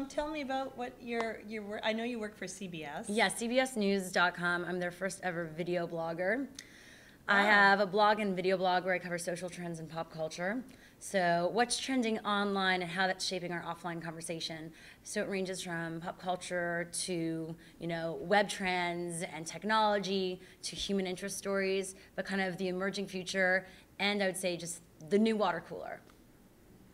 Tell me about what your work. I know you work for CBS. Yeah, CBSNews.com. I'm their first ever video blogger. Wow. I have a blog and video blog where I cover social trends and pop culture. So what's trending online and how that's shaping our offline conversation. So it ranges from pop culture to, web trends and technology to human interest stories, but kind of the emerging future, and I would say just the new water cooler.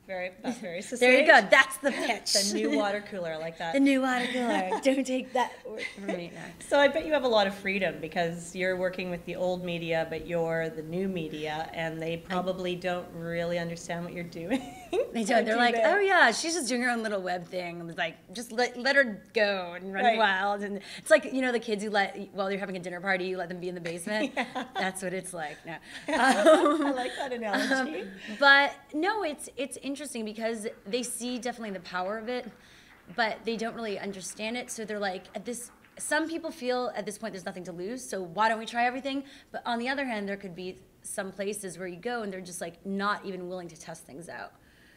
That's very succinct. There you go. That's the pitch. The new water cooler, I like that. The new water cooler. Don't take that word from me. No. So I bet you have a lot of freedom because you're working with the old media, but you're the new media, and they probably don't really understand what you're doing. They don't. They're like, oh yeah, she's just doing her own little web thing. It was like, just let her go and run wild. And it's like, the kids you while you're having a dinner party, you let them be in the basement. Yeah. That's what it's like. No. I like that analogy. But no, it's interesting because they see definitely the power of it, but they don't really understand it. So they're like, some people feel at this point there's nothing to lose, so why don't we try everything? But on the other hand, there could be some places where you go and they're just like not even willing to test things out.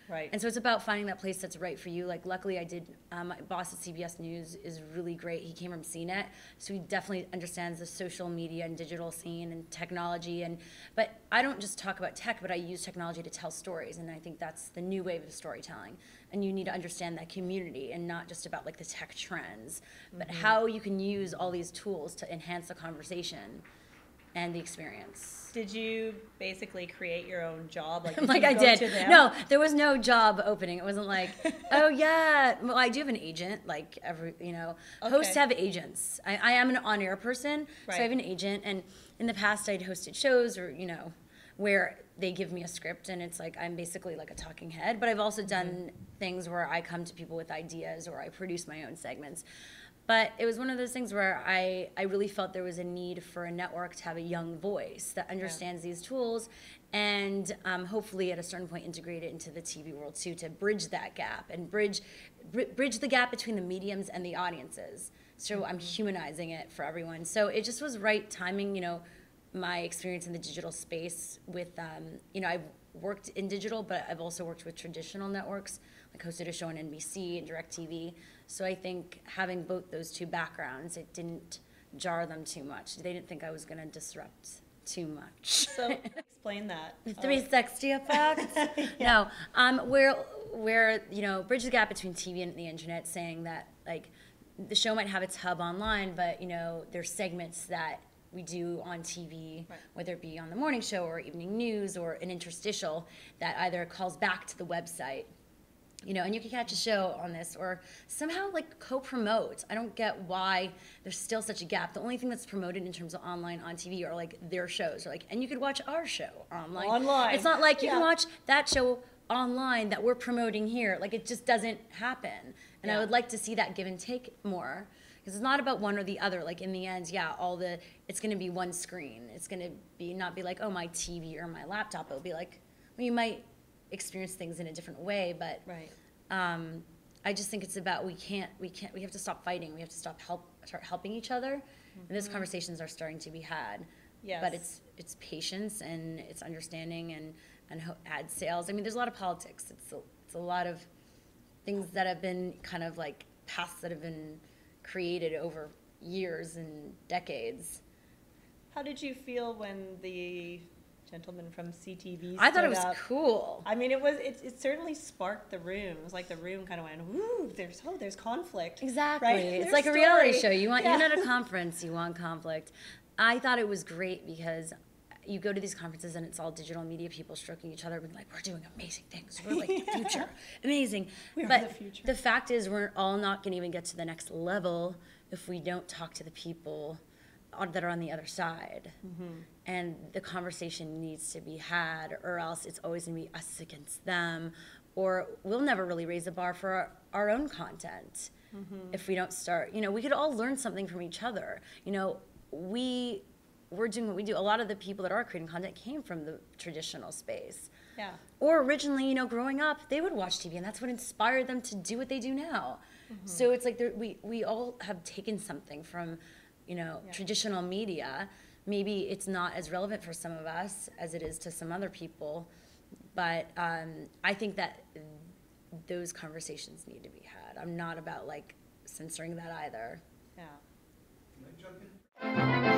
Right. And so it's about finding that place that's right for you. Like, luckily I did, my boss at CBS News is really great. He came from CNET, so he definitely understands the social media and digital scene and technology. But I don't just talk about tech, but I use technology to tell stories, and I think that's the new wave of storytelling. And you need to understand that community and not just about like the tech trends, but how you can use all these tools to enhance the conversation and the experience. Did you basically create your own job? Like I did. No, there was no job opening. It wasn't like, oh yeah. Well, I do have an agent. Like hosts have agents. I am an on-air person, so I have an agent. And in the past, I'd hosted shows or where they give me a script and it's like I'm basically like a talking head. But I've also done things where I come to people with ideas or I produce my own segments. But it was one of those things where I really felt there was a need for a network to have a young voice that understands these tools and hopefully at a certain point integrate it into the TV world too, to bridge that gap and bridge the gap between the mediums and the audiences. So I'm humanizing it for everyone. So it just was right timing, my experience in the digital space with, I've worked in digital, but I've also worked with traditional networks, like hosted a show on NBC and DirecTV. So I think having both those two backgrounds, it didn't jar them too much. They didn't think I was going to disrupt too much. So explain that. The 360 effect? No, where bridge the gap between TV and the internet, saying that like the show might have its hub online, but there's segments that we do on TV, whether it be on the morning show or evening news or an interstitial that either calls back to the website. And you can catch a show on this or somehow like co-promote. I don't get why there's still such a gap. The only thing that's promoted in terms of online on TV are like their shows, or like, and you could watch our show online. It's not like you can watch that show online that we're promoting here. Like, it just doesn't happen. And I would like to see that give and take more, because it's not about one or the other. Like, in the end, it's going to be one screen. It's going to be not be like, oh, my TV or my laptop. It'll be like, well, you might experience things in a different way, but I just think it's about we have to stop fighting. We have to start helping each other. And those conversations are starting to be had. Yes. But it's patience and it's understanding and ad sales. I mean, there's a lot of politics. It's a lot of things that have been kind of like paths that have been created over years and decades. How did you feel when the gentleman from CTV I thought it was up? Cool. I mean, it certainly sparked the room. It was like the room kind of went, ooh, there's conflict. Exactly. Right? It's like a reality show. Even at a conference, you want conflict. I thought it was great because you go to these conferences and it's all digital media people stroking each other, being like, we're doing amazing things. We're like the future. Amazing. But the future. The fact is, we're all not going to even get to the next level if we don't talk to the people that are on the other side. And the conversation needs to be had, or else it's always going to be us against them, or we'll never really raise the bar for our own content if we don't start. We could all learn something from each other. We're doing what we do. A lot of the people that are creating content came from the traditional space. Yeah. Or originally, growing up, they would watch TV, and that's what inspired them to do what they do now. So it's like we all have taken something from, traditional media. Maybe it's not as relevant for some of us as it is to some other people, but I think that those conversations need to be had. I'm not about like censoring that either. Yeah. Can I jump in?